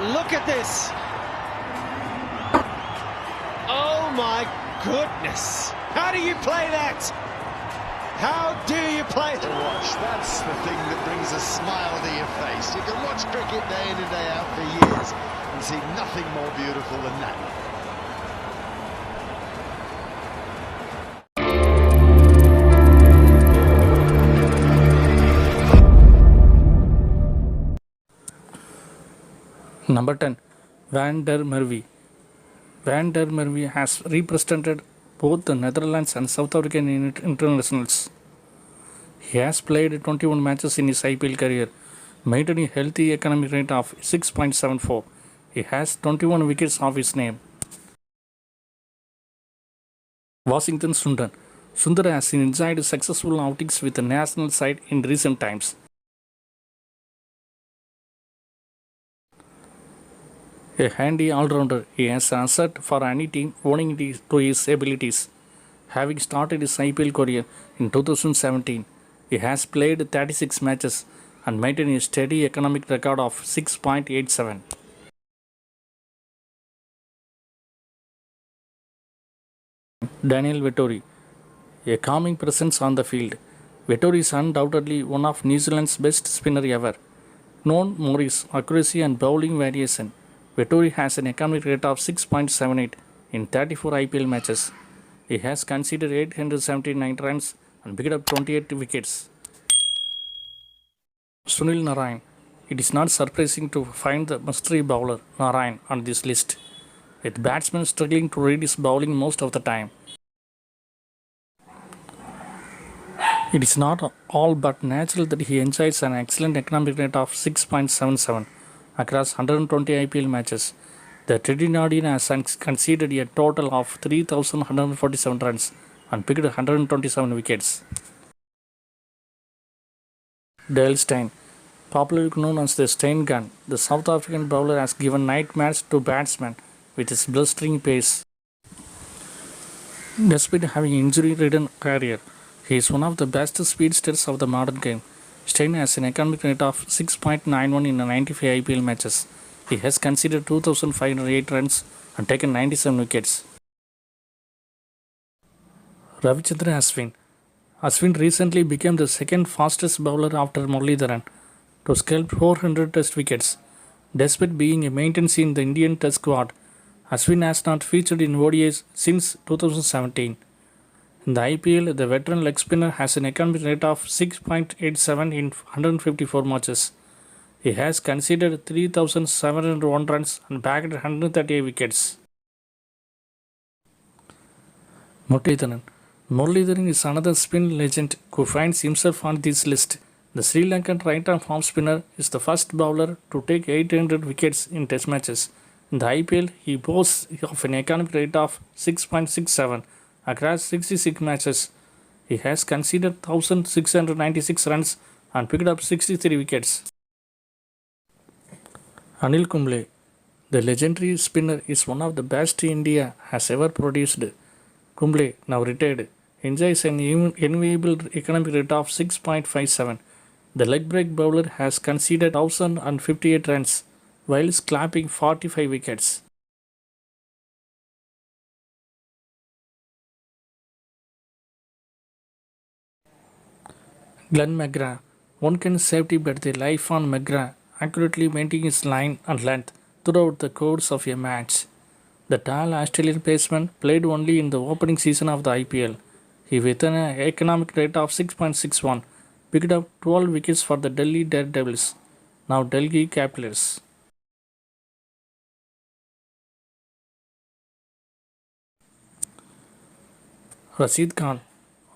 Look at this. Oh my goodness. How do you play that? How do you play To watch, that's the thing that brings a smile to your face. You can watch cricket day in and day out for years and see nothing more beautiful than that. Number 10. Van der Merwe. Van der Merwe has represented both the Netherlands and South African internationals. He has played 21 matches in his IPL career, maintaining a healthy economic rate of 6.74. He has 21 wickets of his name. Washington Sundar. Sundar has enjoyed successful outings with the national side in recent times. A handy all-rounder, he has an asset for any team owing to his abilities. Having started his IPL career in 2017, he has played 36 matches and maintained a steady economic record of 6.87. Daniel Vettori. A calming presence on the field, Vettori is undoubtedly one of New Zealand's best spinner ever. Known for his accuracy and bowling variation, Vettori has an economic rate of 6.78 in 34 IPL matches. He has conceded 879 runs and picked up 28 wickets. Sunil Narine. It is not surprising to find the mystery bowler Narine on this list, with batsmen struggling to read his bowling most of the time. It is not all but natural that he enjoys an excellent economic rate of 6.77 across 120 IPL matches. The Trinidadian has conceded a total of 3,147 runs and picked 127 wickets. Dale Steyn. Popularly known as the Steyn gun, the South African bowler has given nightmares to batsmen with his blustering pace. Despite having an injury-ridden career, he is one of the best speedsters of the modern game. Steyn has an economic rate of 6.91 in 95 IPL matches. He has conceded 2,508 runs and taken 97 wickets. Ravichandran Ashwin. Ashwin recently became the second fastest bowler after Muralidharan to scalp 400 test wickets. Despite being a maintenance in the Indian test squad, Ashwin has not featured in ODIs since 2017. In the IPL, the veteran leg spinner has an economic rate of 6.87 in 154 matches. He has conceded 3,701 runs and bagged 138 wickets. Muralidharan. Muralidharan is another spin legend who finds himself on this list. The Sri Lankan right-arm arm spinner is the first bowler to take 800 wickets in test matches. In the IPL, he boasts of an economic rate of 6.67 across 66 matches. He has conceded 1,696 runs and picked up 63 wickets. Anil Kumble. The legendary spinner is one of the best India has ever produced. Kumble, now retired, enjoys an enviable economic rate of 6.57. The leg break bowler has conceded 1,058 runs while clapping 45 wickets. Glenn McGrath. One can safely bet the life on McGrath accurately maintaining his line and length throughout the course of a match. The tall Australian batsman played only in the opening season of the IPL. He, with an economic rate of 6.61, picked up 12 wickets for the Delhi Daredevils, now Delhi Capitals. Rashid Khan.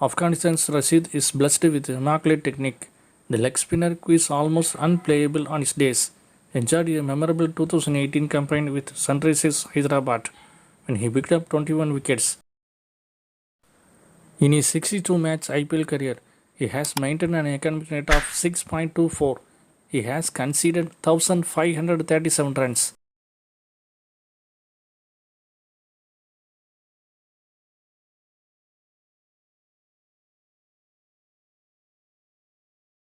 Afghanistan's Rashid is blessed with immaculate technique. The leg spinner, who is almost unplayable on his days, enjoyed a memorable 2018 campaign with Sunrisers Hyderabad when he picked up 21 wickets. In his 62-match IPL career, he has maintained an economic rate of 6.24. He has conceded 1,537 runs